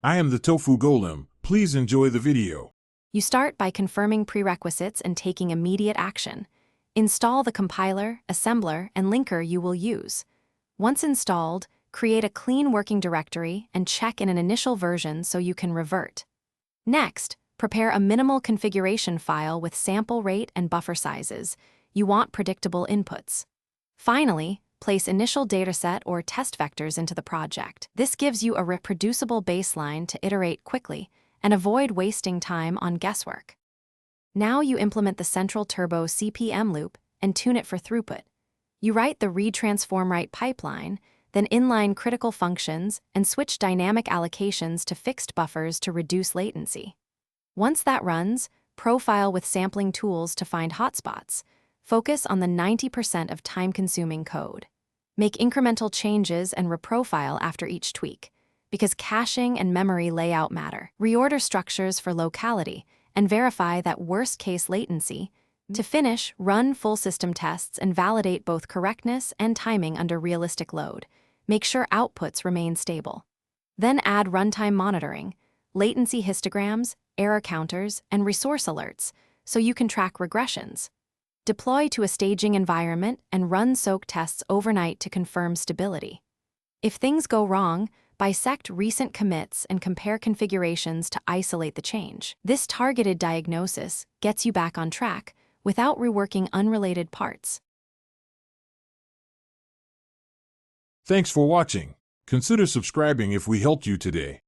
I am the Tofu Golem. Please enjoy the video. You start by confirming prerequisites and taking immediate action. Install the compiler, assembler, and linker you will use. Once installed, create a clean working directory and check in an initial version so you can revert. Next, prepare a minimal configuration file with sample rate and buffer sizes. You want predictable inputs. Finally, place initial dataset or test vectors into the project. This gives you a reproducible baseline to iterate quickly and avoid wasting time on guesswork. Now you implement the central Turbo CPM loop and tune it for throughput. You write the read transform write pipeline, then inline critical functions and switch dynamic allocations to fixed buffers to reduce latency. Once that runs, profile with sampling tools to find hotspots. Focus on the 90% of time-consuming code. Make incremental changes and reprofile after each tweak, because caching and memory layout matter. Reorder structures for locality and verify that worst-case latency. To finish, run full system tests and validate both correctness and timing under realistic load. Make sure outputs remain stable. Then add runtime monitoring, latency histograms, error counters, and resource alerts so you can track regressions. Deploy to a staging environment and run soak tests overnight to confirm stability. If things go wrong, bisect recent commits and compare configurations to isolate the change. This targeted diagnosis gets you back on track without reworking unrelated parts. Thanks for watching. Consider subscribing if we helped you today.